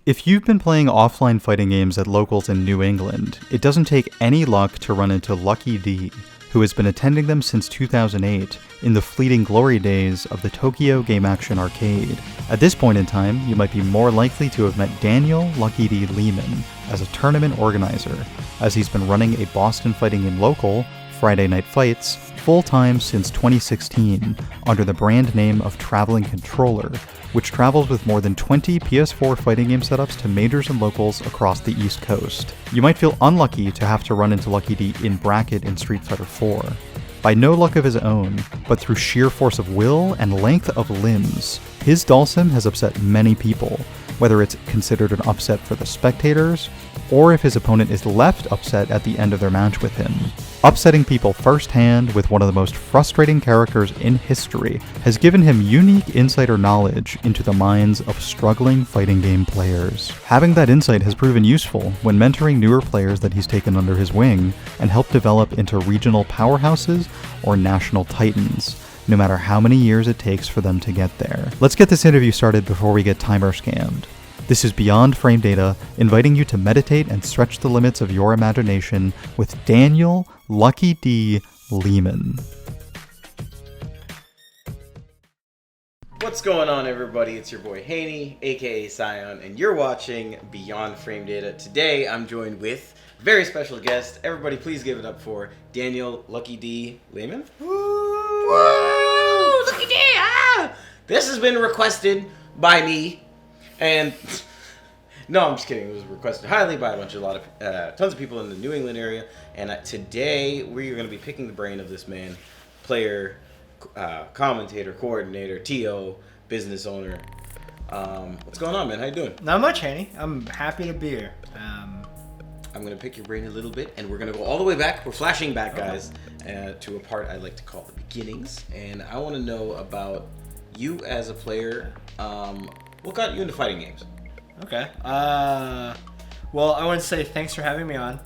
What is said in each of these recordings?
If you've been playing offline fighting games at locals in New England, it doesn't take any luck to run into LuckyD, who has been attending them since 2008 in the fleeting glory days of the Tokyo Game Action Arcade. At this point in time, you might be more likely to have met Daniel LuckyD Lehmann as a tournament organizer, as he's been running a Boston fighting game local, Friday Night Fights, full-time since 2016 under the brand name of TravellingController, which travels with more than 20 PS4 fighting game setups to majors and locals across the East Coast. You might feel unlucky to have to run into LuckyD in bracket in Street Fighter IV. By no luck of his own, but through sheer force of will and length of limbs, his Dhalsim has upset many people, whether it's considered an upset for the spectators, or if his opponent is left upset at the end of their match with him. Upsetting people firsthand with one of the most frustrating characters in history has given him unique insider knowledge into the minds of struggling fighting game players. Having that insight has proven useful when mentoring newer players that he's taken under his wing and helped develop into regional powerhouses or national titans, no matter how many years it takes for them to get there. Let's get this interview started before we get timer scammed. This is Beyond Frame Data, inviting you to meditate and stretch the limits of your imagination with Daniel LuckyD Lehmann. What's going on, everybody? It's your boy Haney, aka Scion, and you're watching Beyond Frame Data. Today, I'm joined with a very special guest. Everybody, please give it up for Daniel LuckyD Lehmann. Woo! LuckyD! Ah! This has been requested by me. And no, I'm just kidding. It was requested highly by tons of people in the New England area. And today we're going to be picking the brain of this man, player, commentator, coordinator, TO, business owner. What's going on, man? How you doing? Not much, Haney. I'm happy to be here. I'm going to pick your brain a little bit, and we're going to go all the way back. We're flashing back, guys, to a part I like to call the beginnings. And I want to know about you as a player. What got you into fighting games? Okay. Well, I want to say thanks for having me on.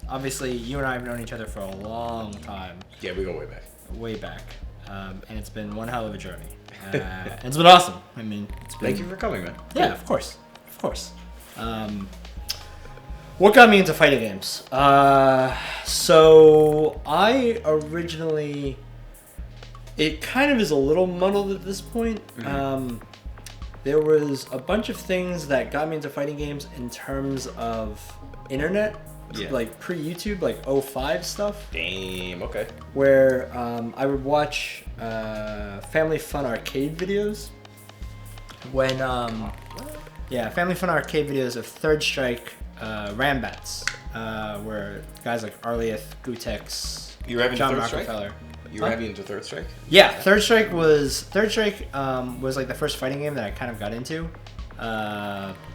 Obviously, you and I have known each other for a long time. Yeah, we go way back. Way back. And it's been one hell of a journey. And it's been awesome. I mean, it's been... Thank you for coming, man. Yeah, of course. Of course. What got me into fighting games? So I originally... It kind of is a little muddled at this point. Mm-hmm. There was a bunch of things that got me into fighting games in terms of internet, like pre-YouTube, like 05 stuff. Damn, okay. Where I would watch Family Fun arcade videos. When, Family Fun arcade videos of Third Strike Rambats, where guys like Arlieth, Gutex, John Rockefeller. You were heavy into Third Strike? Yeah, Third Strike was like the first fighting game that I kind of got into.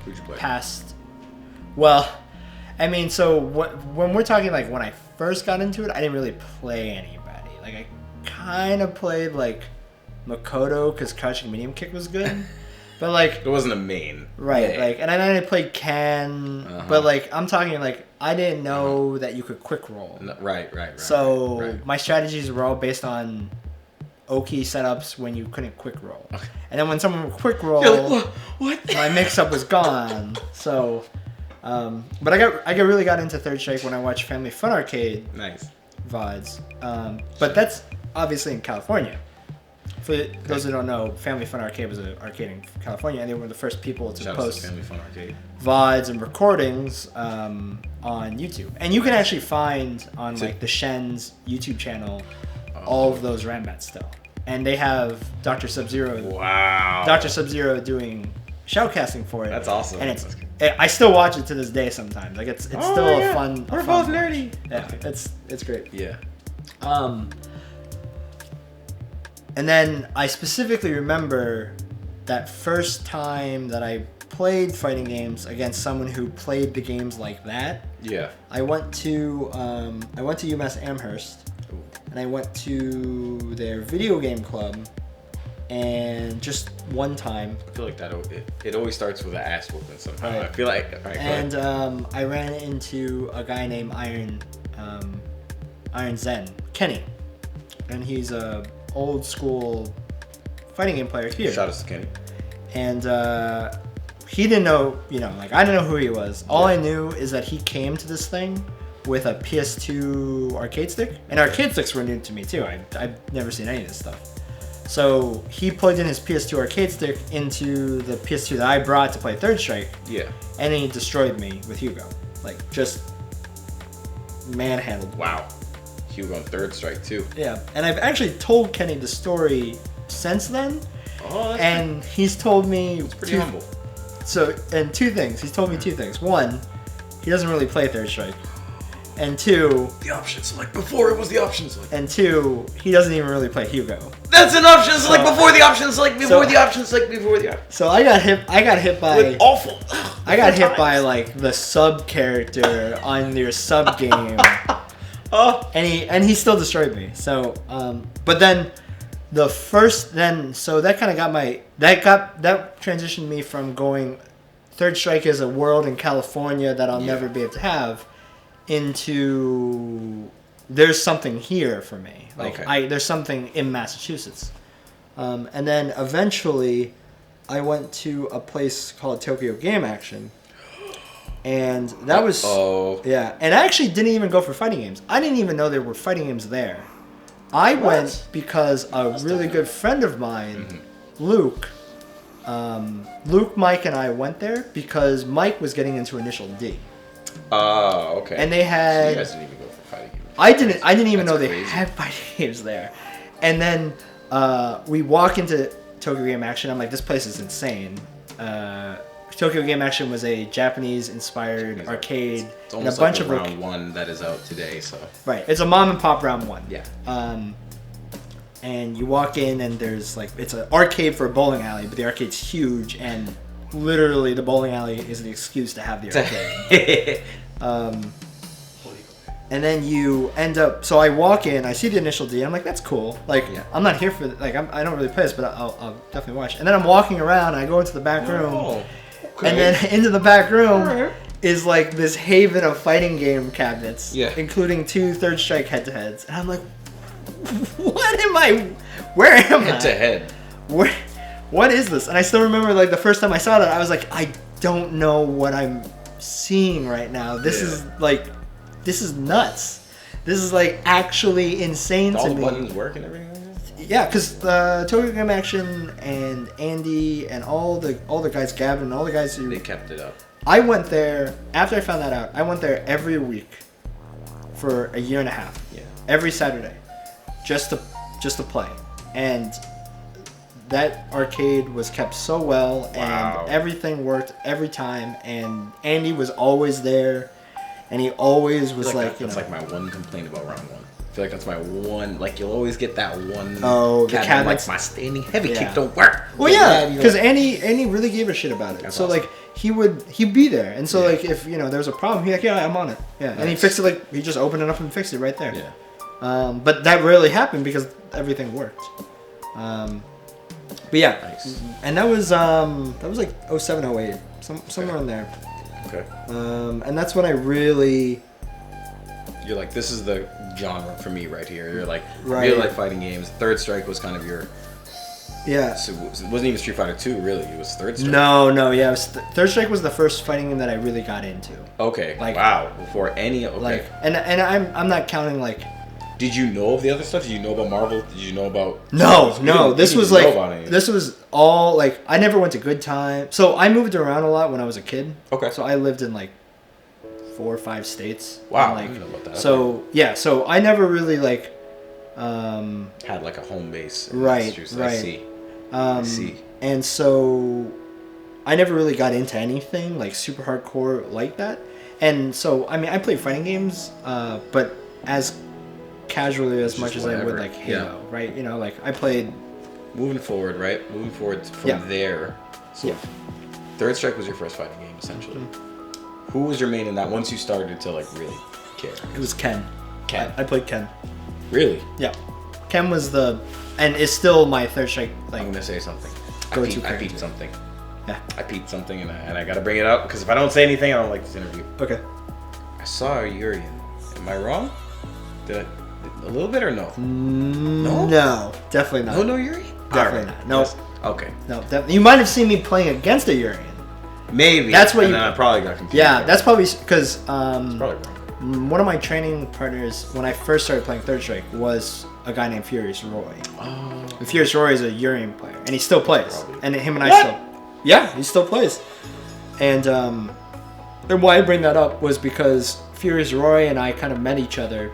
Who'd you play? Well, I mean, so when we're talking like when I first got into it, I didn't really play anybody. Like I kind of played like Makoto because crouching medium kick was good, but like it wasn't a main. Right, yeah. Like, and then I played Ken, but like I'm talking like I didn't know that you could quick roll. No, right. So my strategies were all based on Oki setups when you couldn't quick roll, and then when someone would quick roll, you're like, what? My mix up was gone. So, but I really got into Third Strike when I watched Family Fun Arcade. Nice. VODs, but that's obviously in California. For those who don't know, Family Fun Arcade was an arcade in California, and they were the first people to post Family Fun Arcade VODs and recordings on YouTube. And you can actually find on like the Shen's YouTube channel all of those Rambats still. And they have Dr. Sub-Zero. Wow. Dr. Sub-Zero doing shoutcasting for it. That's awesome. And I still watch it to this day sometimes. Like it's still a fun. We're both nerdy. Yeah, it's great. Yeah. And then I specifically remember that first time that I played fighting games against someone who played the games like that. Yeah. I went to UMass Amherst, and I went to their video game club, and just one time. I feel like it always starts with an ass whooping somehow. Right. I feel like. Right, and I ran into a guy named Iron Zen, Kenny, and he's a old school fighting game player here. Shout out to Kenny. And he didn't know, like I didn't know who he was. All I knew is that he came to this thing with a PS2 arcade stick, and arcade sticks were new to me too. I've never seen any of this stuff. So he plugged in his PS2 arcade stick into the PS2 that I brought to play Third Strike. Yeah. And he destroyed me with Hugo. Like, just manhandled me. Wow. Hugo on Third Strike too. Yeah. And I've actually told Kenny the story since then. Oh, that's and he's told me... It's pretty humble. So, and two things. He's told me two things. One, he doesn't really play Third Strike. And two... The option select before it was the option select. And two, he doesn't even really play Hugo. That's an option select before the option select before the option select before the option. So I got hit by... With awful... I got hit by, like, the sub character on your sub game. And he still destroyed me. So, but then... So that kind of got that transitioned me from going Third Strike is a world in California that I'll never be able to have into there's something here for me. Like there's something in Massachusetts. And then eventually I went to a place called Tokyo Game Action. And that was yeah, and I actually didn't even go for fighting games. I didn't even know there were fighting games there. I went because a really good friend of mine, Luke, Mike, and I went there because Mike was getting into Initial D. Oh, okay. And they had. So you guys didn't even go for fighting games. I didn't even know crazy. they had fighting games there. And then we walk into Tokyo Game Action. I'm like, this place is insane. Tokyo Game Action was a Japanese-inspired arcade. It's almost and a bunch like of round one that is out today. So right, it's a mom and pop round one. Yeah. And you walk in and there's like it's an arcade for a bowling alley, but the arcade's huge and literally the bowling alley is the excuse to have the arcade. And then you end up. So I walk in, I see the Initial D. I'm like, that's cool. Like I'm not here for like I don't really play this, but I'll definitely watch. And then I'm walking around. And I go into the back room. Okay. And then into the back room is like this haven of fighting game cabinets, including 2 Third Strike head-to-heads. And I'm like, what am I? Where am I? Head-to-head. What is this? And I still remember like the first time I saw that, I was like, I don't know what I'm seeing right now. This is nuts. This is like actually insane to me. All the buttons work and everything. Yeah, because Tokyo Game Action and Andy and all the guys, Gavin, and all the guys who... They kept it up. I went there, after I found that out, I went there every week for a year and a half. Yeah. Every Saturday. Just to play. And that arcade was kept so well, and everything worked every time, and Andy was always there, and he always was like that's like my one complaint about round one. I feel like that's my one, like you'll always get that one the cabinets. Like my standing heavy kick don't work. Well, yeah, because Andy really gave a shit about it. That's so awesome. like he'd be there, and so like if there was a problem, he'd like, yeah, I'm on it. Yeah, and he fixed it, like he just opened it up and fixed it right there. Yeah. But that rarely happened because everything worked. But yeah, nice. And that was like 07, 08, somewhere in there. Okay. And that's when I really. You're like, this is the genre for me right here. You're like, I really like fighting games. Third Strike was kind of your... Yeah. So it wasn't even Street Fighter 2, really. It was Third Strike. No, yeah. Third Strike was the first fighting game that I really got into. Okay. Like, wow. Before any... Okay. Like, and I'm not counting, like... Did you know of the other stuff? Did you know about Marvel? Did you know about... No. This was all, like... I never went to Good Time. So I moved around a lot when I was a kid. Okay. So I lived in, like... 4 or 5 states. Wow, like, I didn't know about that. So yeah, so I never really like had like a home base. Right. I see. And so I never really got into anything like super hardcore like that. And so I mean, I played fighting games, but as casually as much as I would like Halo, right? You know, like I played. Moving forward from there. So Third Strike was your first fighting game, essentially. Mm-hmm. Who was your main in that once you started to like really care? It was Ken. I played Ken. Really? Yeah. Ken was and it's still my Third Strike. Like, I'm gonna say something. I peeped something. Yeah. I peeped something and I gotta bring it up because if I don't say anything, I don't like this interview. Okay. I saw a Urian. Am I wrong? Did a little bit or no? No, definitely not. No Urian? Definitely not. No. Yes. Okay. No, you might have seen me playing against a Urian. Maybe. That's what and you. then I probably got confused. Yeah, that's probably because Probably wrong. one of my training partners when I first started playing Third Strike was a guy named Furious Roy. Oh. And Furious Roy is a Urian player, and he still plays. Probably. And him and I What? still. Yeah, he still plays. And why I bring that up was because Furious Roy and I kind of met each other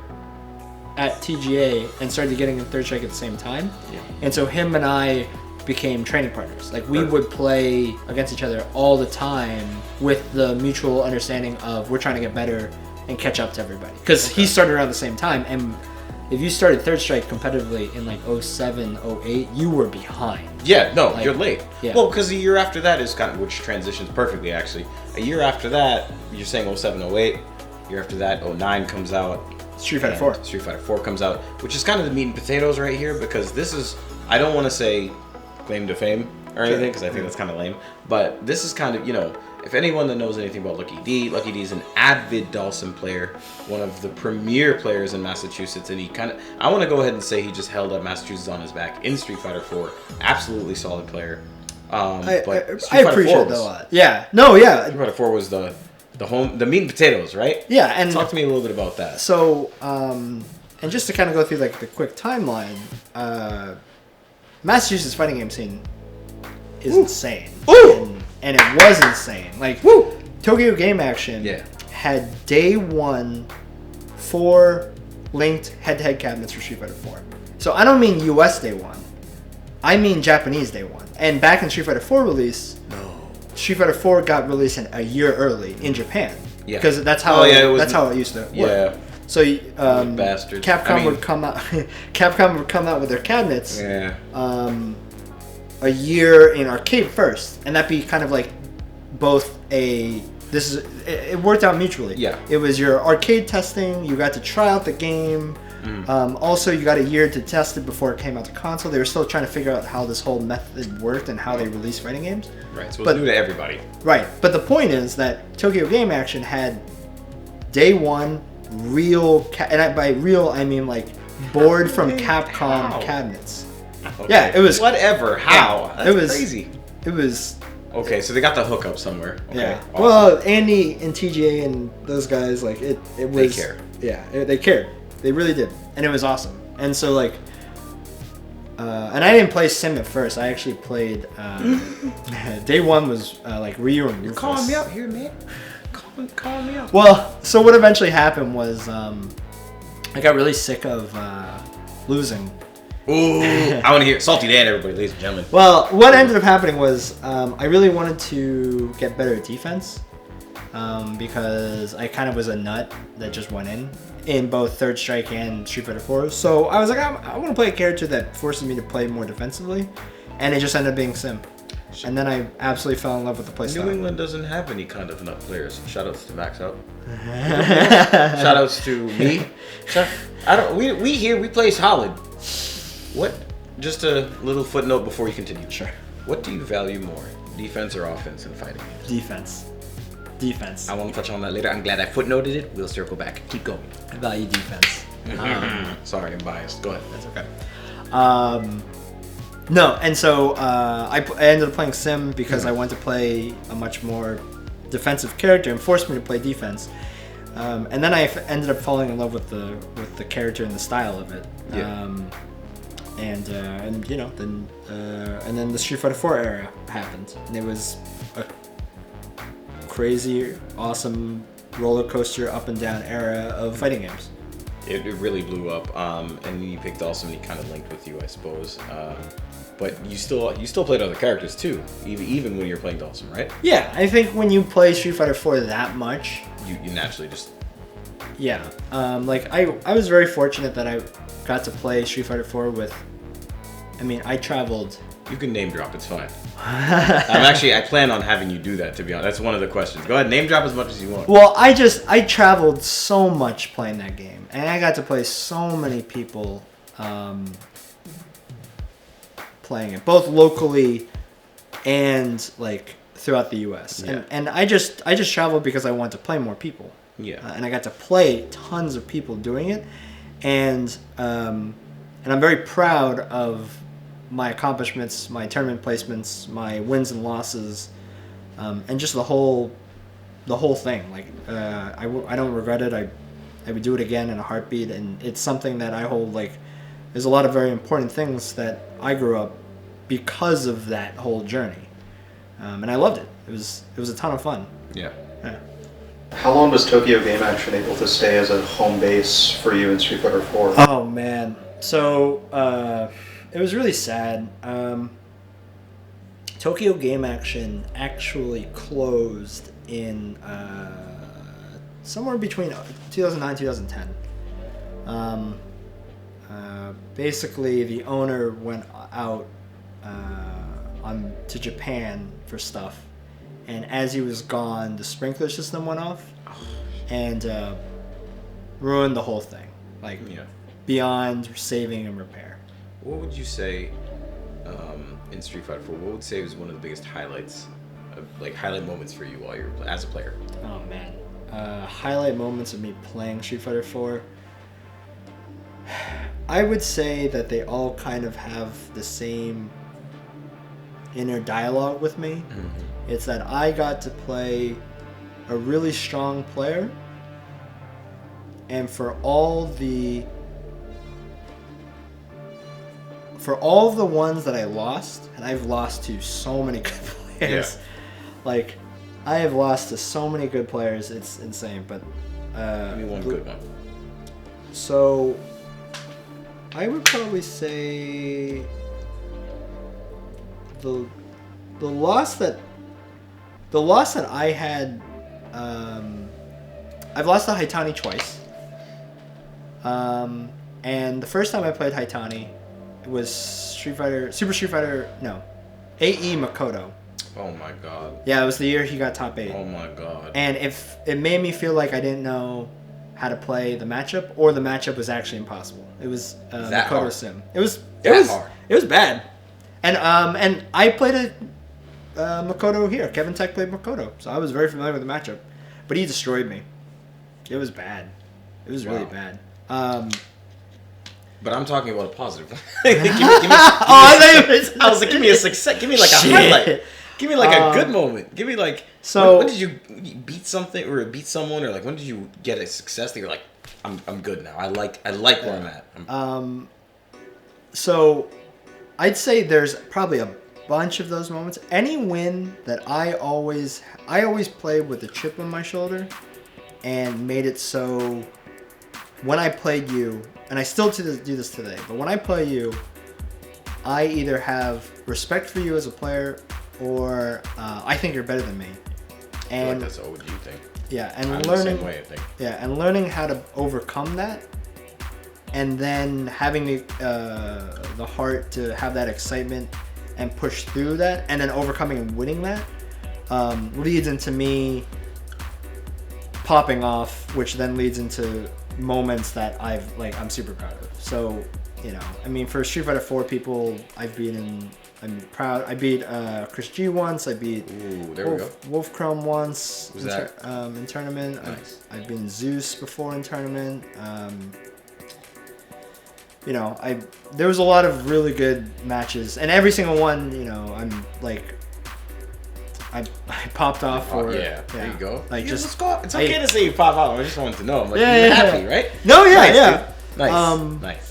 at TGA and started getting in Third Strike at the same time. Yeah. And so him and I became training partners. Like we would play against each other all the time with the mutual understanding of we're trying to get better and catch up to everybody. Because he started around the same time, and if you started Third Strike competitively in like 07, 08, you were behind. Yeah, no, Like, you're late. yeah. Well, because the year after that is kind of, which transitions perfectly actually. A year after that, you're saying 07, 08. Year after that, 09 comes out. Street Fighter and 4. Street Fighter 4 comes out, which is kind of the meat and potatoes right here, because this is, I don't want to say claim to fame or anything, because I think that's kind of lame, but this is kind of, you know, if anyone that knows anything about LuckyD is an avid Dawson player, one of the premier players in Massachusetts, and he kind of, I want to go ahead and say he just held up Massachusetts on his back in Street Fighter 4. Absolutely solid player. I Street Fighter appreciate 4 that was, a lot. Yeah. No, yeah. Street Fighter 4 was the meat and potatoes, right? Yeah, and Talk to me a little bit about that. so, and just to kind of go through like the quick timeline, Massachusetts fighting game scene is insane. And it was insane. Like, Tokyo Game Action had day one 4 linked head-to-head cabinets for Street Fighter 4. So I don't mean US day one. I mean Japanese day one. And back in Street Fighter 4 release, Street Fighter 4 got released a year early in Japan. Yeah. Because that's how that's how it used to work. Yeah. So Bastards. Capcom would come out. Capcom would come out with their cabinets. Yeah. A year in arcade first, and that'd be kind of like both it worked out mutually. Yeah. It was your arcade testing. You got to try out the game. Also, you got a year to test it before it came out to console. They were still trying to figure out how this whole method worked and how they release fighting games. Right. So it's new to everybody. Right. But the point is that Tokyo Game Action had day one real, and by real I mean like board from Capcom cabinets. Okay. Yeah, it was whatever. How? Yeah, That's crazy. It was. Okay, so they got the hookup somewhere. Okay, Yeah. awesome. Well, Andy and TGA and those guys, like it was. They care. Yeah, they cared. They really did, and it was awesome. And so like, and I didn't play Sim at first. I actually played. Day one was like Ryu and Rufus. You're calling me out here, man. Calling me out. Well, so what eventually happened was I got really sick of losing. Ooh, I want to hear Salty Dan, everybody, ladies and gentlemen. Well, what ended up happening was I really wanted to get better at defense because I kind of was a nut that just went in both Third Strike and Street Fighter 4. So I was like, I want to play a character that forces me to play more defensively, and it just ended up being Sim. And then I absolutely fell in love with the playstyle. New England doesn't have any kind of nut players. Shoutouts to Max Out. Shoutouts to me. We play solid. What? Just a little footnote before you continue. Sure. What do you value more, defense or offense in fighting games? Defense. I want to touch on that later. I'm glad I footnoted it. We'll circle back. Keep going. I value defense. Sorry, I'm biased. Go ahead. That's okay. No, and so I ended up playing Sim because I wanted to play a much more defensive character and forced me to play defense. And then I ended up falling in love with the character and the style of it. Yeah. And you know, then the Street Fighter 4 era happened, and it was a crazy, awesome roller coaster up and down era of fighting games. It really blew up, and you picked also, and he kind of linked with you, I suppose. But you still played other characters too, even when you're playing Dawson, right? Yeah, I think when you play Street Fighter 4 that much, You naturally just. yeah. Like I was very fortunate that I got to play Street Fighter 4 with. I mean, I traveled. You can name drop. It's fine. I plan on having you do that. To be honest, that's one of the questions. Go ahead, name drop as much as you want. Well, I traveled so much playing that game, and I got to play so many people playing it, both locally and like throughout the U.S. Yeah. And I just traveled because I wanted to play more people. Yeah. And I got to play tons of people doing it, and I'm very proud of my accomplishments, my tournament placements, my wins and losses, and just the whole thing. Like I don't regret it. I would do it again in a heartbeat, and it's something that I hold like. There's a lot of very important things that I grew up because of that whole journey, and I loved it. It was a ton of fun. Yeah. How long was Tokyo Game Action able to stay as a home base for you in Street Fighter 4? Oh man, so it was really sad. Tokyo Game Action actually closed in somewhere between 2009 and 2010. Basically, the owner went out to Japan for stuff, and as he was gone, the sprinkler system went off and ruined the whole thing. Like beyond saving and repair. What would you say in Street Fighter 4? What would you say was one of the biggest highlights, highlight moments for you while you were as a player? Oh man, highlight moments of me playing Street Fighter 4. I would say that they all kind of have the same inner dialogue with me. Mm-hmm. It's that I got to play a really strong player, and for all the ones that I lost, and I've lost to so many good players. Yeah. Like, I have lost to so many good players, it's insane. But give me one good one. So I would probably say the loss that I had. I've lost to Haitani twice. And the first time I played Haitani, it was Super Street Fighter, AE Makoto. Oh my god. Yeah, it was the year he got top 8. Oh my god. And if it made me feel like I didn't know how to play the matchup, or the matchup was actually impossible. It was Makoto hard? Sim. It was hard. It was bad. And I played Makoto here. Kevin Tech played Makoto, so I was very familiar with the matchup. But he destroyed me. It was bad. It was really bad. But I'm talking about a positive one. I was like, give me a success. Give me like a highlight. Give me like a good moment. Give me like. So when did you beat something or beat someone, or like when did you get a success that you're like, I'm good now. I like where I'm at. So I'd say there's probably a bunch of those moments. Any win that I always played with a chip on my shoulder, and made it so when I played you, and I still do this today, but when I play you, I either have respect for you as a player, or I think you're better than me. And I feel like that's what you think. Yeah, and I'm learning. The same way, I think. Yeah, and learning how to overcome that, and then having the heart to have that excitement and push through that, and then overcoming and winning that, leads into me popping off, which then leads into moments that I'm super proud of. So, I mean, for Street Fighter 4 people, I'm proud. I beat Chris G once. I beat Wolf Chrome once in tournament. Nice. I've been Zeus before in tournament. There was a lot of really good matches, and every single one, I'm like, I popped off for. Yeah, there you go. Like, it's okay to say you pop out. I just wanted to know. I'm like, you're happy, right? No, yeah, nice, yeah. Dude. Nice.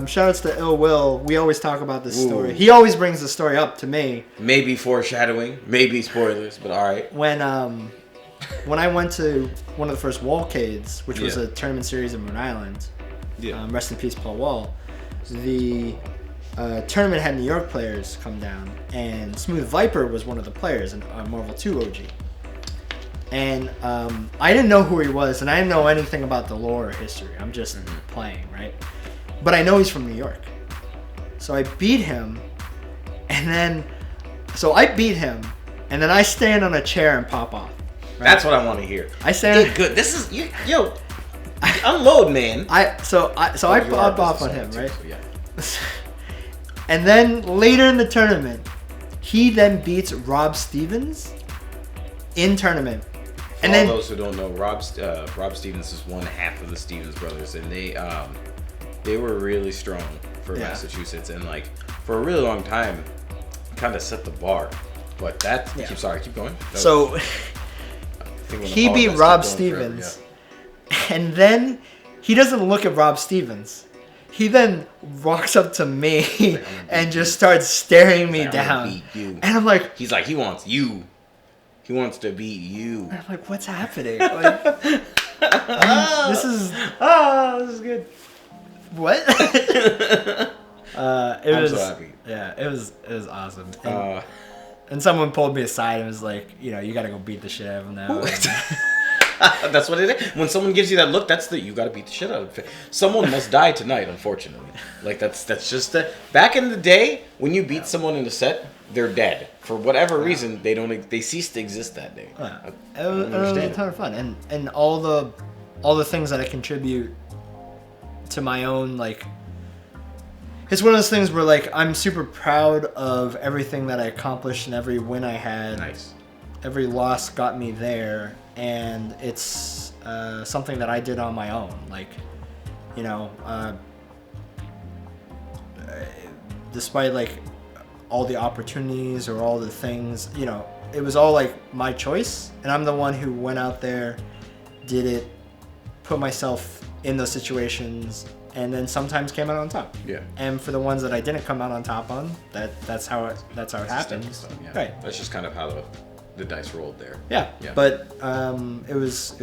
Shout outs to Ill Will. We always talk about this story. He always brings the story up to me. Maybe foreshadowing, maybe spoilers, but all right. When I went to one of the first Wallcades, which was a tournament series in Rhode Island. Yeah. Rest in peace, Paul Wall. The tournament had New York players come down, and Smooth Viper was one of the players, a Marvel 2 OG. And I didn't know who he was, and I didn't know anything about the lore or history. I'm just playing, right? But I know he's from New York. So I beat him, and then I stand on a chair and pop off. Right? That's what I want to hear. I stand. Good. This is yo. Unload, man. I popped off on him, right? So, yeah. And then later in the tournament, he then beats Rob Stevens in tournament. For all those who don't know, Rob Stevens is one half of the Stevens brothers, and they were really strong for Massachusetts, and like for a really long time, kind of set the bar But Yeah. Sorry, keep going. So he beat Rob Stevens, and then he doesn't look at Rob Stevens. He then walks up to me and just starts staring me down. And I'm like, he's like, he wants you. He wants to beat you. And I'm like, what's happening? Like, this is good. What? I'm so happy. Yeah, it was awesome. And someone pulled me aside and was like, you got to go beat the shit out of him now. That's what it is. When someone gives you that look, you got to beat the shit out of it. Someone must die tonight, unfortunately. Like that's just back in the day when you beat someone in a set, they're dead for whatever reason. They cease to exist that day. It was a ton of fun, and all the things that I contribute to my own, like, it's one of those things where, like, I'm super proud of everything that I accomplished and every win I had. Nice. Every loss got me there, and it's something that I did on my own. Like, despite, like, all the opportunities or all the things, it was all, like, my choice, and I'm the one who went out there, did it, put myself in those situations, and then sometimes came out on top. Yeah. And for the ones that I didn't come out on top on, that's how it happens. Yeah. Right. That's just kind of how the dice rolled there. Yeah. But it was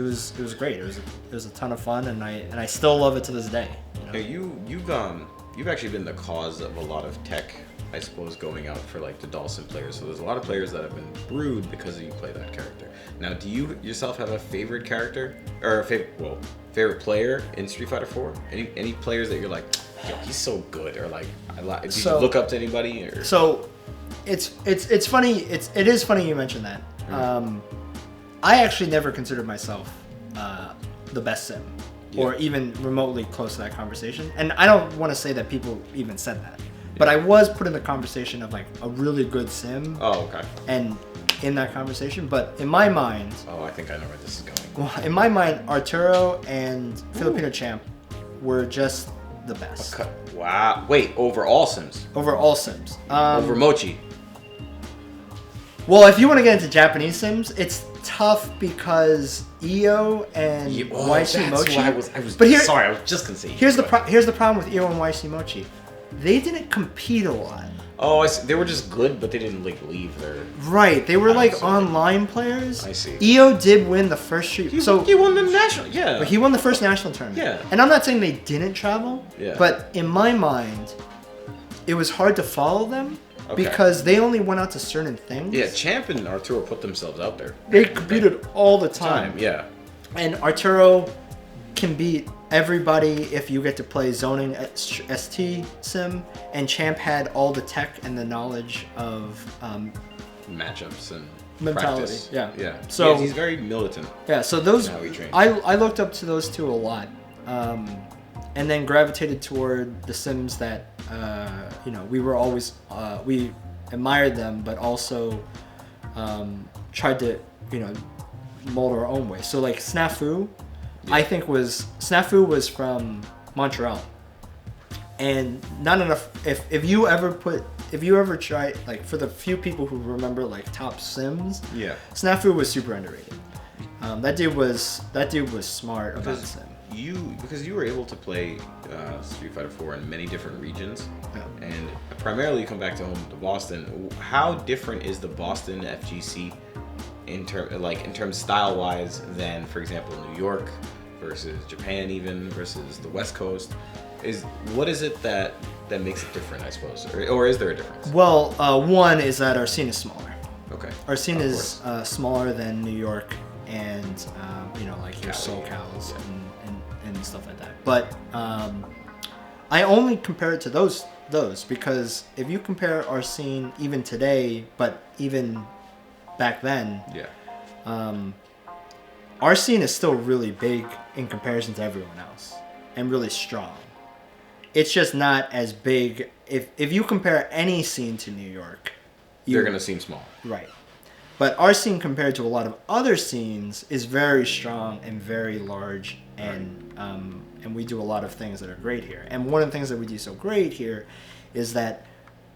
great. It was a ton of fun, and I still love it to this day. You've actually been the cause of a lot of tech, I suppose, going out for like the Dawson players. So there's a lot of players that have been brewed because you play that character. Now, do you yourself have a favorite character or favorite player in Street Fighter 4? Any players that you're like, yo, he's so good, or like, did you look up to anybody? Or? So, it's funny. It is funny you mentioned that. I actually never considered myself the best sim, or even remotely close to that conversation. And I don't want to say that people even said that. But I was put in the conversation of like a really good sim. Oh, okay. And in that conversation, but in my mind. Oh, I think I know where this is going. Well, in my mind, Arturo and Filipino Champ were just the best. Okay. Wow. Wait, over all sims? Over all sims. Over Mochi? Well, if you want to get into Japanese sims, it's tough because Io and YC Mochi. I was sorry, I was just gonna say. Here's the problem with Io and YC Mochi. They didn't compete a lot. Oh, I see. They were just good, but they didn't like leave their. Right, they were like online players. I see. Io did win the first street. He won the national. Yeah. But he won the first national tournament. Yeah. And I'm not saying they didn't travel. Yeah. But in my mind, it was hard to follow them because they only went out to certain things. Yeah, Champ and Arturo put themselves out there. They competed all the time. Yeah. And Arturo can beat everybody if you get to play zoning ST sim, and Champ had all the tech and the knowledge of matchups and mentality. practice. Yeah. So he's very militant. Yeah. So those how he trains. I looked up to those two a lot, and then gravitated toward the sims that we were always we admired them, but also tried to mold our own way. So like Snafu. Yeah. I think Snafu was from Montreal, and not enough. If you ever try, like, for the few people who remember like top sims, Snafu was super underrated. That dude was smart about sim. Because you were able to play Street Fighter 4 in many different regions, and primarily you come back to home to Boston. How different is the Boston FGC? In terms style wise than, for example, New York versus Japan, even versus the West Coast, what is it that makes it different, I suppose, or is there a difference? Well, one is that our scene is smaller. Okay. Our scene is smaller than New York and like your SoCals and stuff like that. But I only compare it to those because if you compare our scene even today, but even back then, our scene is still really big in comparison to everyone else and really strong. It's just not as big. If you compare any scene to New York, they're gonna seem small, right? But our scene compared to a lot of other scenes is very strong and very large, and we do a lot of things that are great here. And one of the things that we do so great here is that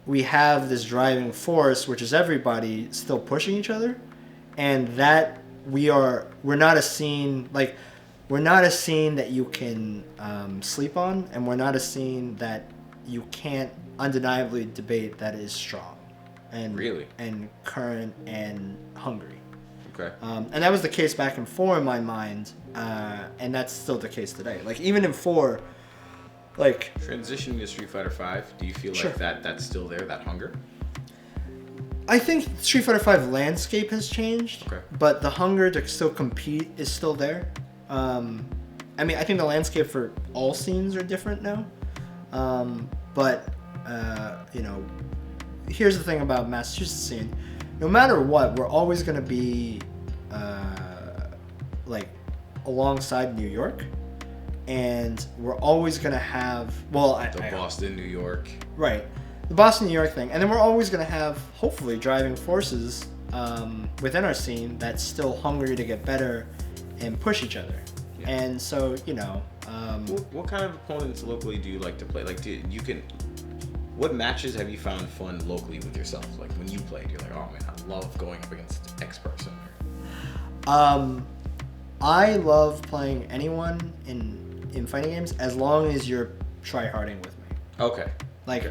we have this driving force, which is everybody still pushing each other, and that we're not a scene that you can sleep on, and we're not a scene that you can't undeniably debate that is strong, and Really? and current and hungry. Okay. And that was the case back in 4 in my mind, and that's still the case today. Like even in 4, like Transitioning to Street Fighter V, do you feel Sure. like that's still there, that hunger? I think Street Fighter V landscape has changed, Okay. but the hunger to still compete is still there. I mean, I think the landscape for all scenes are different now, but you know, here's the thing about Massachusetts scene: no matter what, we're always going to be like alongside New York, and we're always going to have Boston, New York. Right. The Boston, New York thing. And then we're always going to have, hopefully, driving forces within our scene that's still hungry to get better and push each other. Yeah. And so, you know... What kind of opponents locally do you like to play? Like, what matches have you found fun locally with yourself? Like, when you played, you're like, oh man, I love going up against X person. I love playing anyone in fighting games as long as you're try-harding with me. Okay. Like...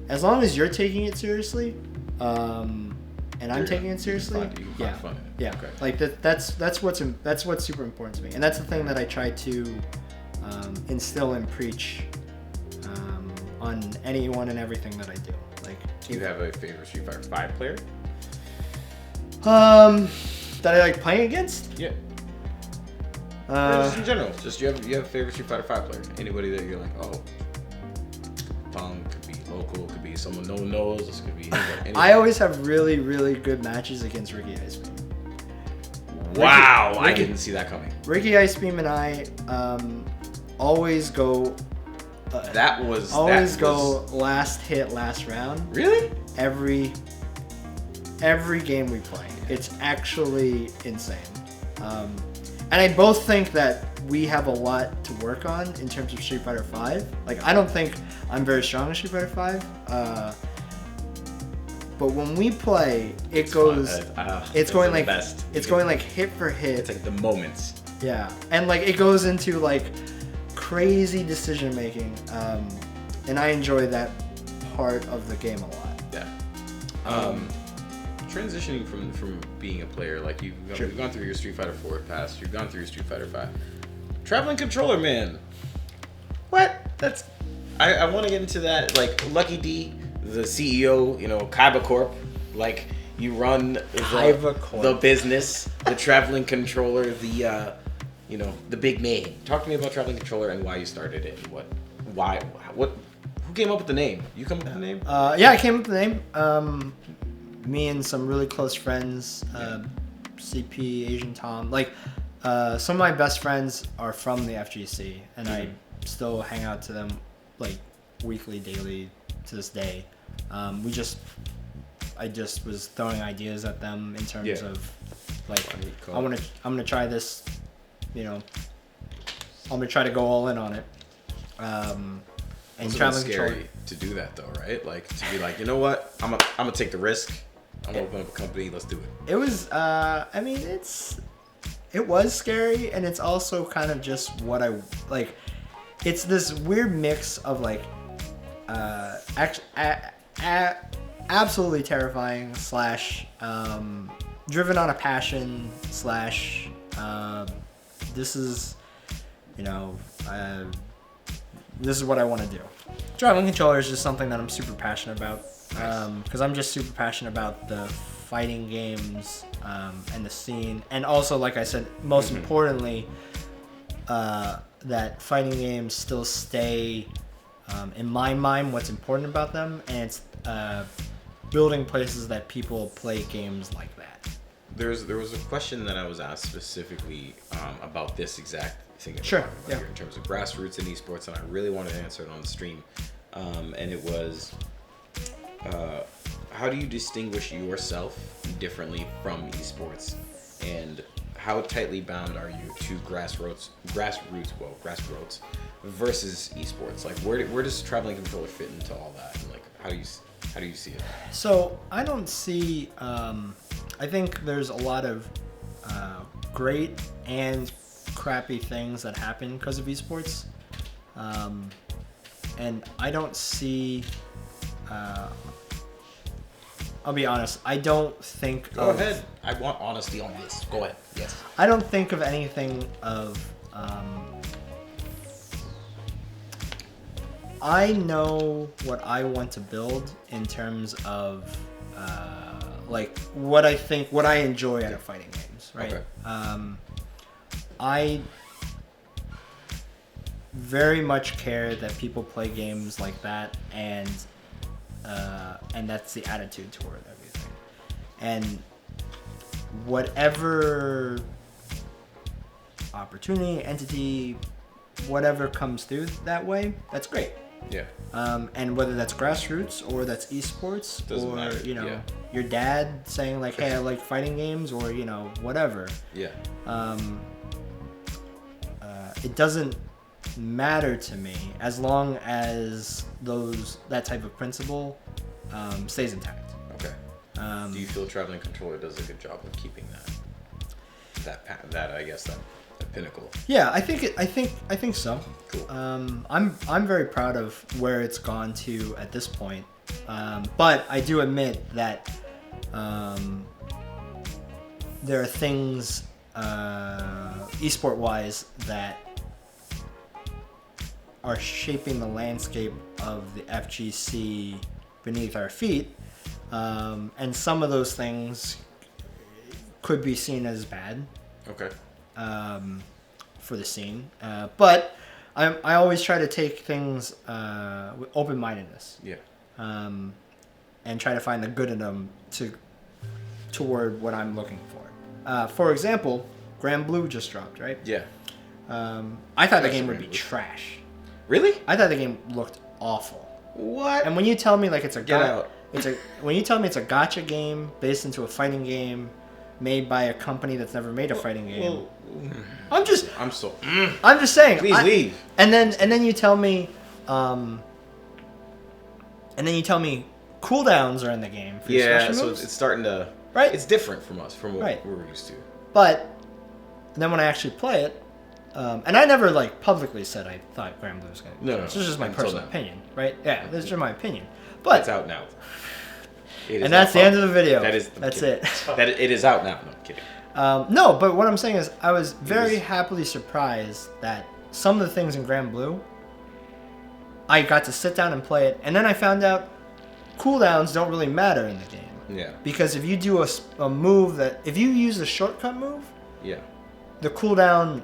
As long as you're taking it seriously, and I'm taking it seriously, you can find fun in it. yeah, Okay. like that's what's super important to me, and that's the thing that I try to instill and preach on anyone and everything that I do. Like, Do you have a favorite Street Fighter V player? that I like playing against? Yeah. Or just in general, just you have a favorite Street Fighter V player? Anybody that you're like, oh, Pong, could be local, could be someone no one knows, this could be anybody. I always have really, really good matches against Ricky Icebeam. Wow, I Ricky- didn't see that coming. Ricky Icebeam and I always go. That was Last hit, last round. Really? Every game we play. It's actually insane. And I both think that we have a lot to work on in terms of Street Fighter V. Like, I don't think I'm very strong in Street Fighter V. But when we play, it's going like best. it's going like hit for hit. It's like the moments. Yeah, and like it goes into like crazy decision making, and I enjoy that part of the game a lot. Yeah. Transitioning from being a player, like you've gone through your Street Fighter 4 past, you've gone through your Street Fighter 5. Traveling Controller, man. What? I want to get into that. Like LuckyD, the CEO, you know, Kaiba Corp, like you run the business, the Traveling Controller, the you know, the big name. Talk to me about Traveling Controller and why you started it and who came up with the name? You come up with the name? Yeah, I came up with the name. Me and some really close friends, CP, Asian Tom, like some of my best friends are from the FGC, and I still hang out to them like weekly, daily to this day. I just was throwing ideas at them in terms of like I'm gonna try this, you know, I'm gonna try to go all in on it. And Traveling scary to do that though, right? Like to be like, you know what, I'm gonna take the risk. I'm gonna open up a company. Let's do it. It was. I mean, it was scary, and it's also kind of just what I like. It's this weird mix of like, absolutely terrifying / driven on a passion / this is, you know, this is what I want to do. Traveling Controller is just something that I'm super passionate about. Because I'm just super passionate about the fighting games and the scene, and also, like I said, most importantly, that fighting games still stay in my mind what's important about them, and it's building places that people play games like that. There was a question that I was asked specifically about this exact thing. Sure. Here in terms of grassroots and esports, and I really wanted to answer it on the stream, and it was. How do you distinguish yourself differently from esports, and how tightly bound are you to grassroots versus esports? Like, where does Traveling Controller fit into all that? And like, how How do you see it? So I don't see. I think there's a lot of great and crappy things that happen because of esports, and I don't see. I'll be honest. I don't think. Go ahead. I want honesty on this. Go ahead. Yes. I don't think of anything of. I know what I want to build in terms of like what I enjoy out of fighting games, right? Okay. I very much care that people play games like that, and that's the attitude toward everything. And whatever opportunity, entity, whatever comes through that way, that's great. Yeah. And whether that's grassroots or that's esports, Doesn't or matter. Your dad saying like, "Hey, I like fighting games," or whatever. Yeah. It doesn't matter to me as long as that type of principle stays intact. Okay. Do you feel Traveling Controller does a good job of keeping that I guess that pinnacle? Yeah, I think so. Cool. I'm very proud of where it's gone to at this point. But I do admit that there are things esport wise that are shaping the landscape of the FGC beneath our feet, and some of those things could be seen as bad. Okay. For the scene, but I always try to take things with open-mindedness. Yeah. And try to find the good in them toward what I'm looking for. For example, Grand Blue just dropped, right? Yeah. I thought the game would be trash. Really? I thought the game looked awful. What? And when you tell me like it's a Get out. when you tell me it's a gacha game based into a fighting game made by a company that's never made a fighting game, I'm just saying. Please leave. And then you tell me, cooldowns are in the game for Yeah, special so moves. it's starting to. Right. It's different from us, from what Right. we're used to. But then when I actually play it, and I never like publicly said I thought Grand Blue was gonna. No. This is just my Until personal now. opinion, right? Yeah, this is just my opinion. But It's out now. and that's the end of the video. That's it. It is out now. No, I'm kidding. No, but what I'm saying is I was very happily surprised that some of the things in Grand Blue, I got to sit down and play it, and then I found out cooldowns don't really matter in the game. Yeah. Because if you do a move if you use a shortcut move, Yeah. the cooldown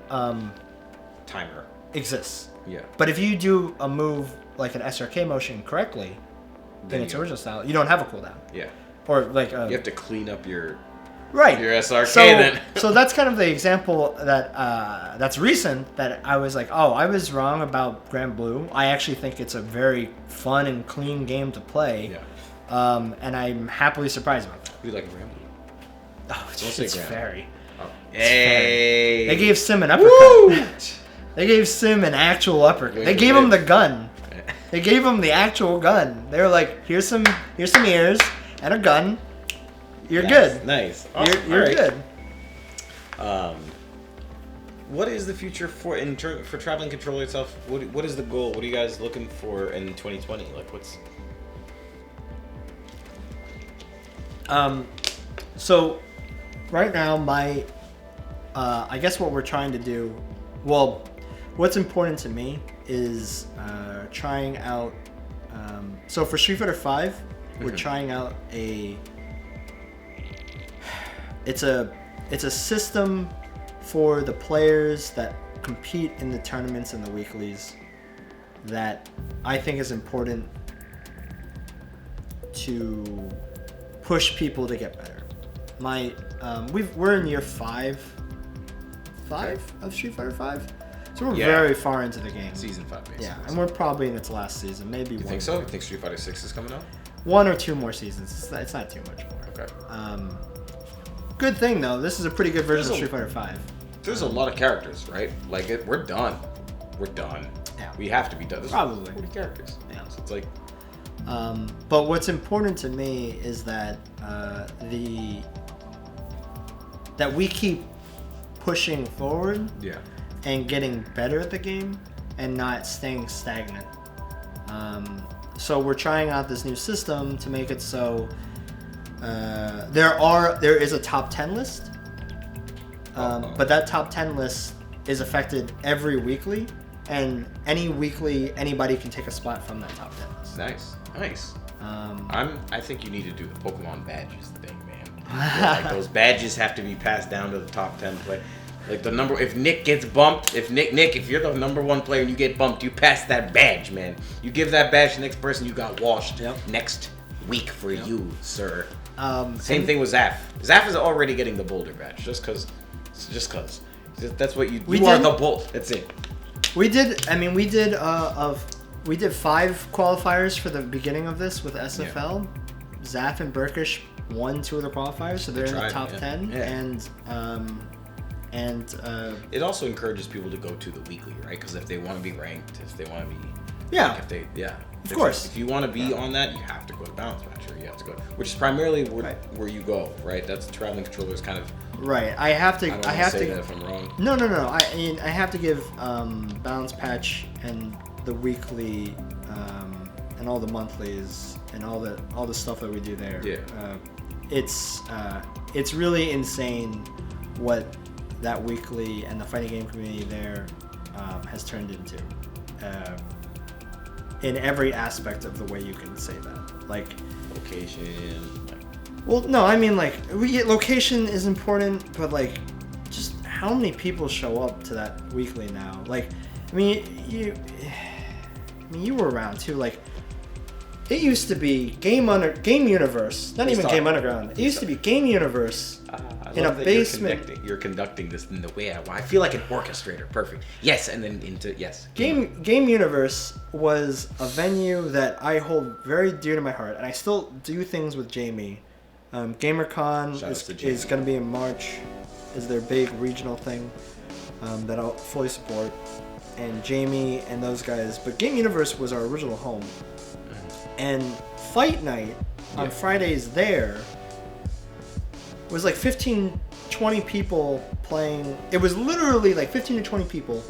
Timer. exists. Yeah. But if you do a move like an SRK motion correctly, in its original style, you don't have a cooldown. Yeah. Or like You have to clean up your right. Your SRK so, then. So that's kind of the example that's recent that I was like, oh, I was wrong about Grand Blue. I actually think it's a very fun and clean game to play. Yeah. And I'm happily surprised about that. We like Grand Blue. Oh, Don't say it's Grand. fairy. Oh. Hey. They gave Sim an uppercut. Woo! They gave Sim an actual uppercut. They gave him the gun. They gave him the actual gun. They were like, here's some ears and a gun. You're good. Nice. You're good. What is the future for Traveling Controller itself? What is the goal? What are you guys looking for in 2020? Like what's So right now my I guess what we're trying to do, well, what's important to me is trying out so for Street Fighter 5 we're trying out it's a system for the players that compete in the tournaments and the weeklies that I think is important to push people to get better. We're in year five of Street Fighter 5, so we're very far into the game. Season 5, basically. Yeah, and we're probably in its last season, maybe. You think so? You think Street Fighter 6 is coming out? 1 or 2 more seasons. It's not too much more. Okay. Good thing though. This is a pretty good version of Street Fighter 5. There's a lot of characters, right? Like we're done. We're done. Yeah. We have to be done. There's Probably. 40 characters. Yeah. So it's like But what's important to me is that that we keep pushing forward and getting better at the game and not staying stagnant. So we're trying out this new system to make it so there is a top 10 list, but that top 10 list is affected every weekly, and any weekly anybody can take a spot from that top 10 list. Nice. I think you need to do the Pokemon badges thing, man. Like those badges have to be passed down to the top 10 player. Like the number, if Nick gets bumped, if you're the number 1 player and you get bumped, you pass that badge, man. You give that badge to the next person, you got washed next week for you, sir. Same thing with Zaf. Zaf is already getting the Boulder badge, just cause. That's what you are the Bolt. That's it. We did 5 qualifiers for the beginning of this with SFL. Yeah. Zaf and Burkish won 2 of the qualifiers, so they're in the top 10. Yeah. And it also encourages people to go to the weekly, right? Because if they want to be ranked, if they want to be, of course. If you want to be on that, you have to go to Balance Match, or you have to go, which is primarily where you go, right? That's Traveling Controller's kind of. Right. I have to say that if I'm wrong. No. I have to give Balance Patch and the weekly and all the monthlies and all the stuff that we do there. Yeah. It's really insane what that weekly and the fighting game community there has turned into in every aspect of the way you can say that. Like location. Well, no, I mean like location is important, but like just how many people show up to that weekly now? Like, I mean you were around too. Like, it used to be Game Universe, not even Game Underground. It used to be Game Universe in a basement. You're conducting this in the way I feel like an orchestrator. Perfect. Yes, and then into yes. Game Universe was a venue that I hold very dear to my heart, and I still do things with Jamie. GamerCon is going to be in March. Is their big regional thing that I'll fully support, and Jamie and those guys. But Game Universe was our original home. And Fight Night on Fridays there was like 15, 20 people playing. It was literally like 15 to 20 people,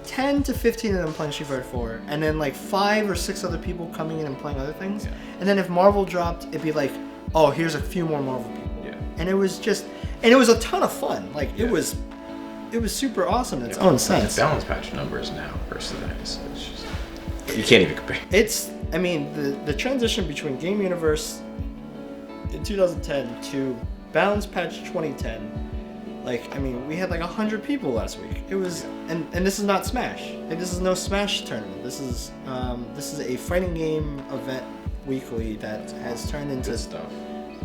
10 to 15 of them playing Street Fighter 4, and then like 5 or 6 other people coming in and playing other things. Yeah. And then if Marvel dropped, it'd be like, oh, here's a few more Marvel people. Yeah. And it was a ton of fun. Like it was super awesome in its own sense. The Balance Patch numbers now versus that is just, you can't even compare. I mean, the transition between Game Universe in 2010 to Balance Patch 2010, like, I mean, we had like 100 people last week. It was, and this is not Smash. Like, this is no Smash tournament. This is a fighting game event weekly that has turned into good stuff.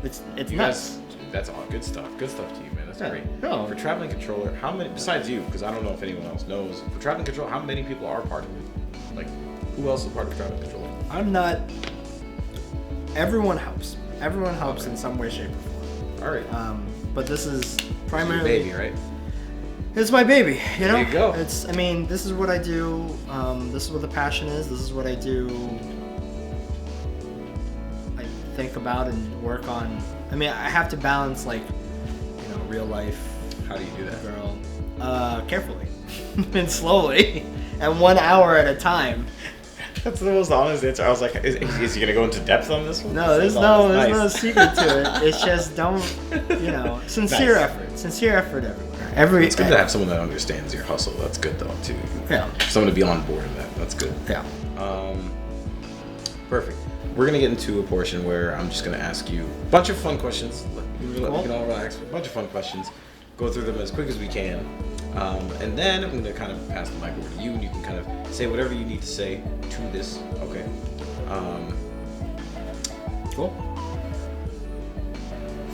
It's nuts. That's all good stuff. Good stuff to you, man. That's great. No. For Traveling Controller, how many, besides you, because I don't know if anyone else knows, for Traveling Controller, how many people are part of it? Like, who else is part of Traveling Controller? I'm not. Everyone helps. Everyone helps in some way, shape, or form. All right. But this is primarily. It's your baby, right? It's my baby. You know. There you go. I mean, this is what I do. This is what the passion is. This is what I do. I think about and work on. I mean, I have to balance, like, real life. How do you do that? Girl, carefully and slowly, and 1 hour at a time. That's the most honest answer. I was like, is he gonna go into depth on this one? No, there's no secret to it. It's just sincere effort. Sincere effort everywhere. It's good to have someone that understands your hustle. That's good though too. Yeah. Someone to be on board with that. That's good. Yeah. Perfect. We're gonna get into a portion where I'm just gonna ask you a bunch of fun questions. We can all relax. A bunch of fun questions. Go through them as quick as we can. And then I'm going to kind of pass the mic over to you, and you can kind of say whatever you need to say to this. Okay. Cool.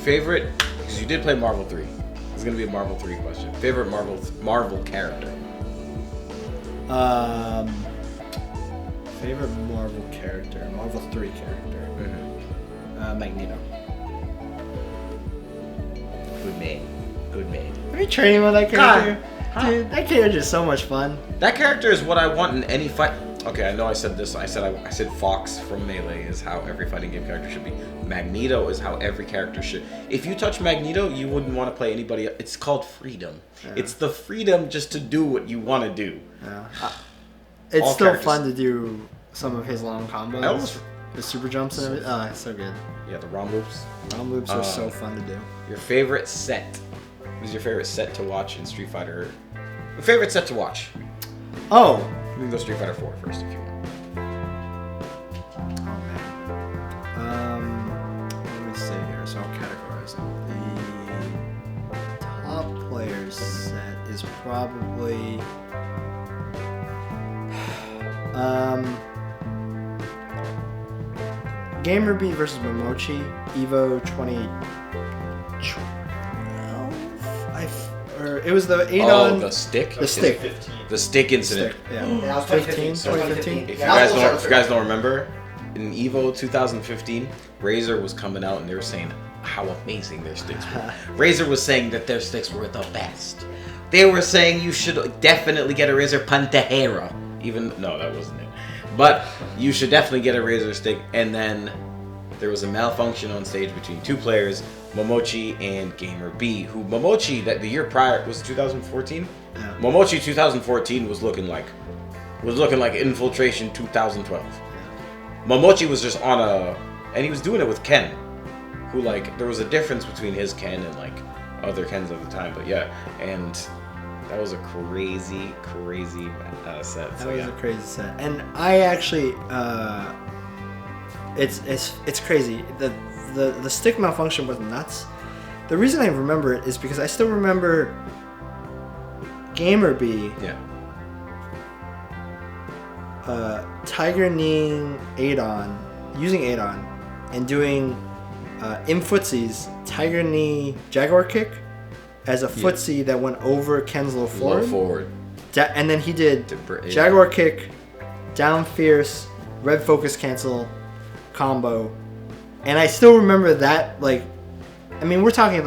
Favorite, because you did play Marvel 3. It's going to be a Marvel 3 question. Favorite Marvel character? Favorite Marvel character? Marvel 3 character? Mm-hmm. Magneto. Good man. Have you trained with that character? Dude, that character is so much fun. That character is what I want in any fight. Okay, I know I said this. I said Fox from Melee is how every fighting game character should be. Magneto is how every character should. If you touch Magneto, you wouldn't want to play anybody. It's called freedom. Yeah. It's the freedom just to do what you want to do. Yeah. It's still fun to do some of his long combos. The super jumps and everything. Oh, it's so good. Yeah, the ROM loops. ROM loops are so fun to do. Your favorite set? What is your favorite set to watch in Street Fighter? Your favorite set to watch? Oh. We can go Street Fighter 4 first if you want. Oh man. Let me see here. So I'll categorize them. The top players set is probably Gamer B versus Momochi, Evo 2012. It was the 8-on. Oh, the stick. The stick. The stick incident. Stick, yeah. That was 2015. If you guys don't remember, in Evo 2015, Razer was coming out and they were saying how amazing their sticks were. Razer was saying that their sticks were the best. They were saying you should definitely get a Razer Pantera. No, that wasn't it. But you should definitely get a Razer stick. And then there was a malfunction on stage between two players, Momochi and Gamer B. Momochi, that the year prior was 2014. Yeah. Momochi 2014 was looking like Infiltration 2012. Yeah. Momochi was just and he was doing it with Ken, who there was a difference between his Ken and other Kens at the time. But yeah, and that was a crazy set. That was a crazy set, and I actually, it's crazy. The stick malfunction was nuts. The reason I remember it is because I still remember Gamer B. Yeah. Tiger kneeing 8-on, using 8-on, and doing in footsies Tiger knee Jaguar kick as a footsie that went over Ken's low forward. And then he did Jaguar kick, down fierce, red focus cancel combo. And I still remember that, we're talking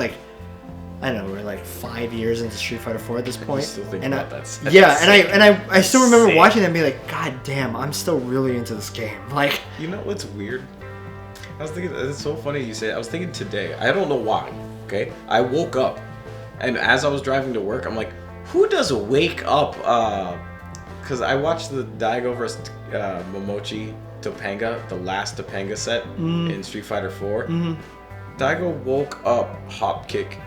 I don't know, we're 5 years into Street Fighter 4 at this point. Still think about that. Yeah, and I still remember watching it and being like, God damn, I'm still really into this game. You know what's weird? I was thinking, it's so funny you say it. I was thinking today, I don't know why, okay? I woke up, and as I was driving to work, I'm like, who does wake up? Because I watched the Daigo vs. Momochi Topanga, the last Topanga set in Street Fighter 4. Mm-hmm. Daigo woke up hop kick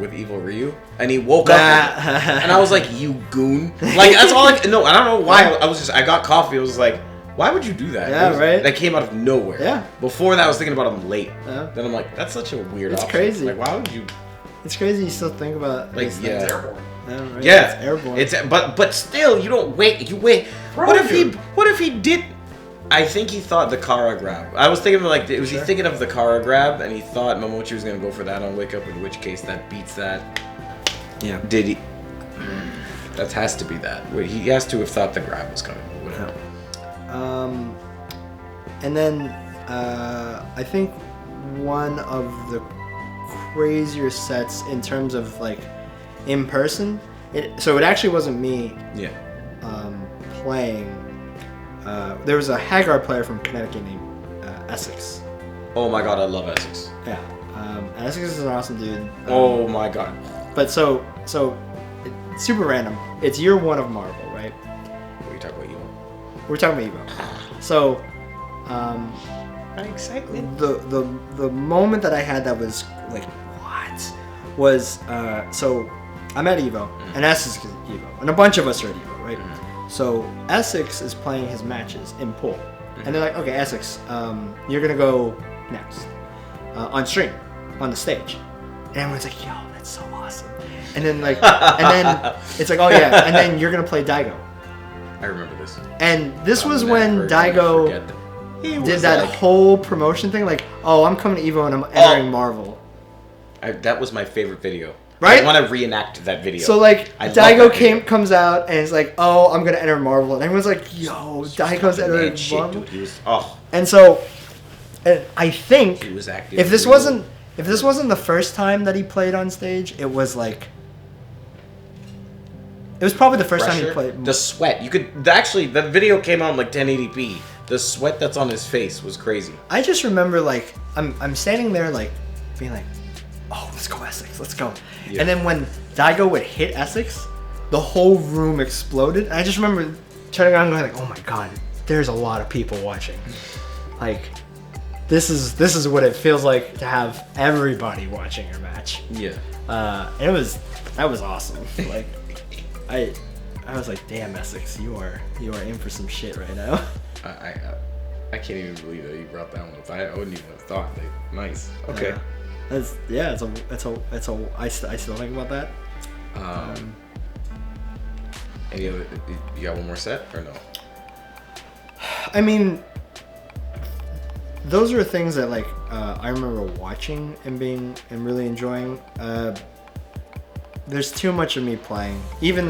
with Evil Ryu, and he woke up, and I was like, "You goon!" That's all. No, I don't know why. I got coffee. I was like, "Why would you do that?" Yeah, right. That came out of nowhere. Yeah. Before that, I was thinking about him late. Yeah. Then I'm like, "That's such a weird option." It's crazy. Why would you? It's crazy. You still think about It's airborne. Yeah, right. Yeah, it's airborne. It's but still, you don't wait. You wait. What if he did? I think he thought the Kara grab. I was thinking he thinking of the Kara grab, and he thought Momochi was gonna go for that on wake up. In which case, that beats that. Yeah. Did he? That has to be that. He has to have thought the grab was coming. Whatever. And then I think one of the crazier sets in terms of in person. It actually wasn't me. Yeah. Playing. There was a Haggard player from Connecticut named Essex. Oh my god, I love Essex. Yeah, Essex is an awesome dude. Oh my god. But so it's super random. It's year 1 of Marvel, right? What are you talking about, Evo? We're talking about Evo. So, I'm excited. The moment that I had that was what was so I'm at Evo and Essex is at Evo and a bunch of us are at Evo, right? Mm-hmm. So Essex is playing his matches in pool, and they're like, "Okay, Essex, you're gonna go next on stream, on the stage." And everyone's like, "Yo, that's so awesome!" And then it's like, "Oh yeah," and then you're gonna play Daigo. I remember this. And this was when Daigo did that whole promotion thing, "Oh, I'm coming to Evo and I'm entering Marvel." That was my favorite video. Right? I want to reenact that video. So Daigo comes out and it's like, "Oh, I'm gonna enter Marvel," and everyone's like, "Yo, Daigo's entering Marvel." Dude, he was, And so, I think he was active. If this wasn't the first time that he played on stage, it was It was probably the first time he pressure, played. the sweat. You could actually the video came out in like 1080p. The sweat that's on his face was crazy. I just remember like I'm standing there like being like, oh, let's go Essex, let's go. Yeah. And then when Daigo would hit Essex, the whole room exploded. And I just remember turning around and going like, oh my god, there's a lot of people watching. Like, this is what it feels like to have everybody watching your match. Yeah. And that was awesome. Like, I was like, damn, Essex, you are in for some shit right now. I can't even believe that you brought that one up. I wouldn't even have thought. Like, nice. Okay. I still think about that. Any other? You got one more set or no? I mean, those are things that like I remember watching and really enjoying. There's too much of me playing, even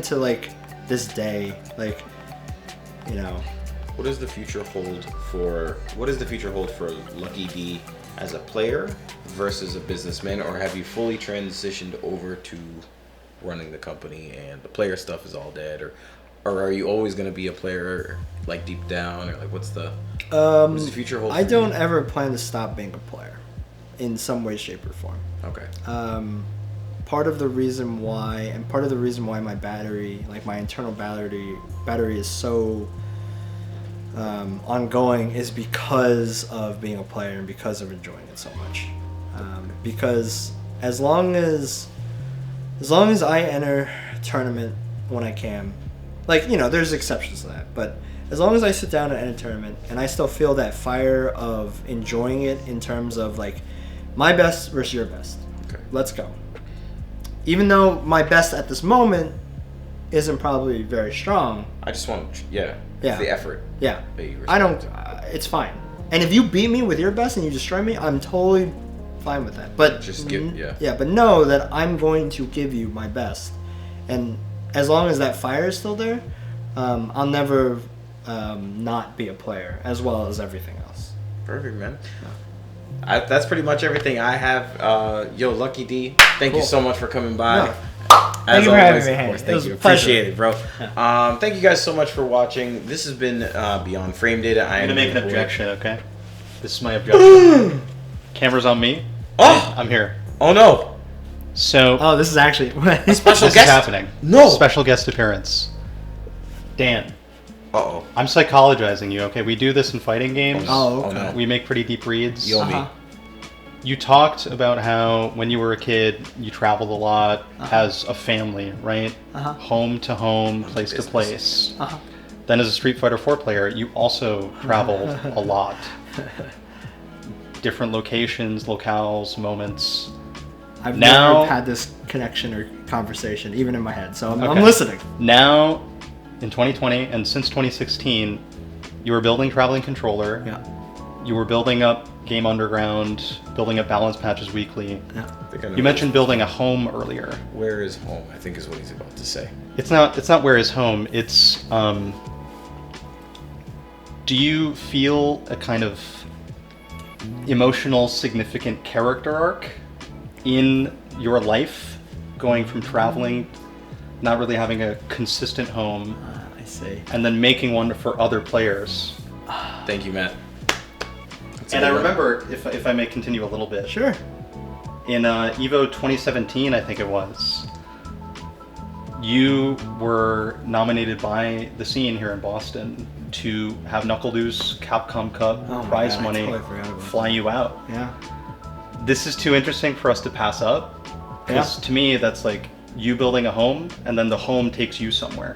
to like this day, like, you know. What does the future hold for LuckyD as a player versus a businessman, or have you fully transitioned over to running the company and the player stuff is all dead, or are you always going to be a player like deep down, or like what's the future hold? I don't ever plan to stop being a player in some way, shape, or form. Okay. Part of the reason why my battery, like my internal battery is so ongoing is because of being a player and because of enjoying it so much. Because as long as I enter a tournament when I can, like, you know, there's exceptions to that, but as long as I sit down and enter a tournament and I still feel that fire of enjoying it in terms of like my best versus your best, Okay. let's go. Even though my best at this moment isn't probably very strong. I just want, Yeah. the effort. Yeah. That you I don't. respond It's fine. And if you beat me with your best and you destroy me, I'm totally fine with that. But Just give- yeah. Yeah, but know that I'm going to give you my best, and as long as that fire is still there, I'll never not be a player, as well as everything else. Perfect, man. That's pretty much everything I have. Yo, LuckyD, thank you so much for coming by. No. As Thank you for always, having me, of Hank. course, It thank was you. a pleasure. Appreciate it, bro. Thank you guys so much for watching. This has been Beyond Frame Data. I'm gonna make an objection, okay? This is my objection. Camera's on me. Oh! I'm here. Oh no! So Oh, this is actually Special this guest? is happening. No! Special guest appearance. Dan, Uh-oh. I'm psychologizing you, okay? We do this in fighting games. Oh, okay. no. We make pretty deep reads. Yo, me. You talked about how when you were a kid, you traveled a lot as a family, right? Home to home, place to place. Then as a Street Fighter 4 player, you also traveled a lot. Different locations, locales, moments. I've Now- never had this connection or conversation, even in my head. So I'm Okay. listening. Now, in 2020 and since 2016, you were building TravellingController. Yeah. You were building up Game Underground, building up balance patches weekly. Yeah. I think I know You mentioned building a home earlier. where is home, I think is what he's about to say. It's not where is home. It's do you feel a kind of emotional significant character arc in your life going from traveling, not really having a consistent home, I see. and then making one for other players? Thank you, Matt. That's a And I good one. remember, if I may continue a little bit, Sure. in EVO 2017, I think it was, you were nominated by the scene here in Boston to have NuckleDo's Capcom Cup Oh my prize God, I money totally forgot about fly you out. Yeah. This is too interesting for us to pass up, because Yeah. to me that's like you building a home and then the home takes you somewhere.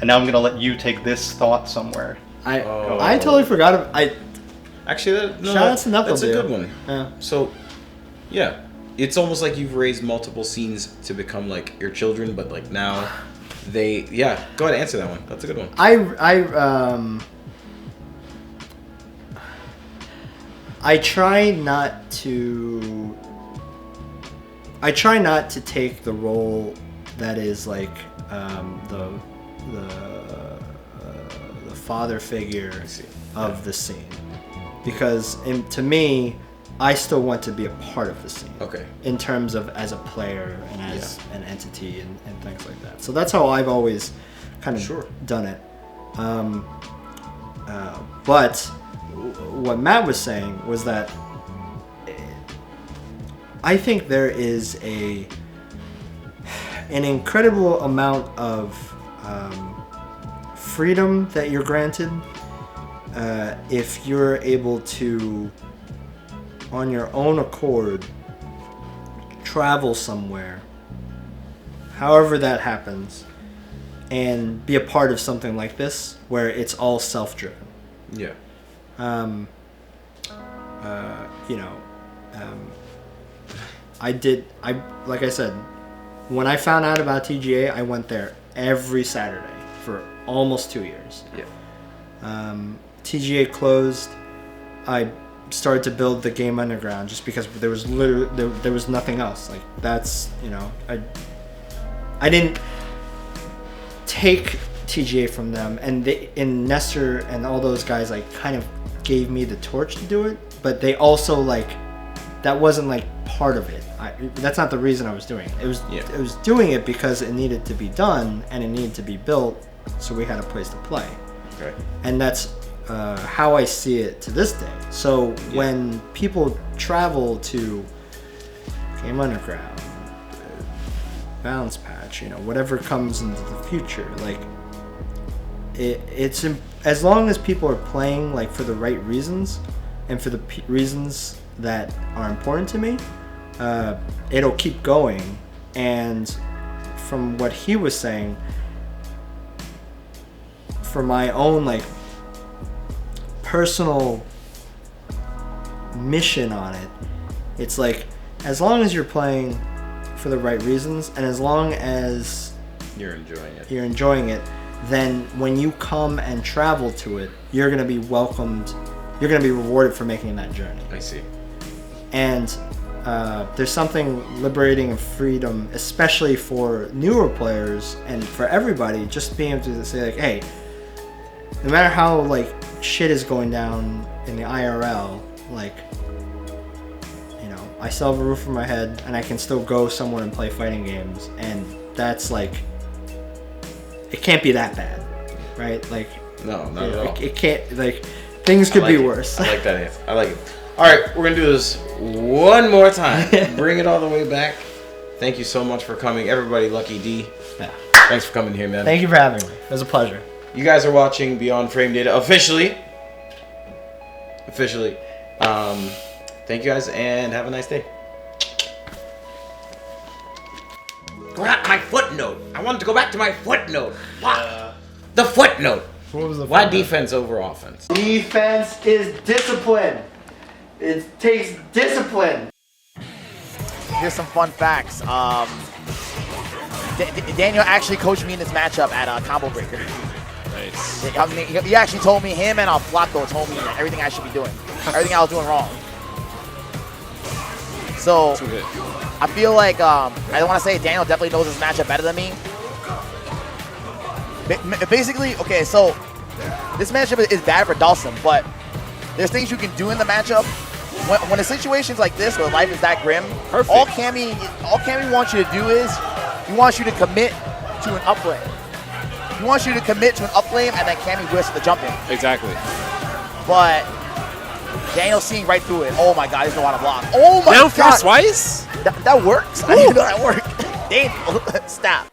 And now I'm gonna let you take this thought somewhere. I Oh. I totally forgot. Actually, Shout out to that's a NuckleDo. good one. Yeah. So, yeah, it's almost like you've raised multiple scenes to become like your children, but like now they, yeah. Go ahead and answer that one. That's a good one. I try not to take the role that is like the father figure see. of the scene, because to me I still want to be a part of the scene. Okay. In terms of as a player and as an entity and things like that. So that's how I've always kind of done it. But what Matt was saying was that I think there is an incredible amount of freedom that you're granted if you're able to, on your own accord, travel somewhere, however that happens, and be a part of something like this where it's all self-driven. Yeah. Like I said, when I found out about TGA, I went there every Saturday for almost 2 years. Yeah. TGA closed. I started to build the game underground just because there was there was nothing else. Like that's, I didn't take TGA from them, and Nestor and all those guys like kind of gave me the torch to do it, but they also like that wasn't like part of it. That's not the reason I was doing it. It was doing it because it needed to be done and it needed to be built, so we had a place to play. Okay. And that's how I see it to this day. So when people travel to Game Underground, Balance Patch, whatever comes into the future, like it's as long as people are playing like for the right reasons and for the reasons that are important to me, it'll keep going. And from what he was saying, for my own like personal mission on it, it's like as long as you're playing for the right reasons and as long as you're enjoying it, then when you come and travel to it, you're going to be welcomed, you're going to be rewarded for making that journey. I see. And there's something liberating and freedom, especially for newer players and for everybody, just being able to say like, hey, no matter how like shit is going down in the IRL, like, I still have a roof over my head and I can still go somewhere and play fighting games, and that's like, it can't be that bad, right? Like, no, not at all. It can't, like, things could be worse. I like that answer. I like it. All right, we're gonna do this one more time. Bring it all the way back. Thank you so much for coming, everybody. Lucky D. Yeah. Thanks for coming here, man. Thank you for having me. It was a pleasure. You guys are watching Beyond Frame Data officially. Thank you guys and have a nice day. My footnote. I wanted to go back to my footnote. The footnote. What was the Why defense over offense? Defense is discipline. It takes discipline. Here's some fun facts. Daniel actually coached me in this matchup at Combo Breaker. Nice. He actually told me, him and Flaco told me everything I should be doing. Everything I was doing wrong. So, I feel like, I don't want to say Daniel definitely knows this matchup better than me. Basically, okay, so this matchup is bad for Dawson, but there's things you can do in the matchup. When a situation's like this, where life is that grim, all Cammy wants you to do is, he wants you to commit to an uplane. He wants you to commit to an uplane, and then Cammy whisks the jump in. Exactly. But Daniel's seeing right through it. Oh my God, he's no how to block. Oh my Down God. twice? That works? I didn't even know that worked. Daniel, stop.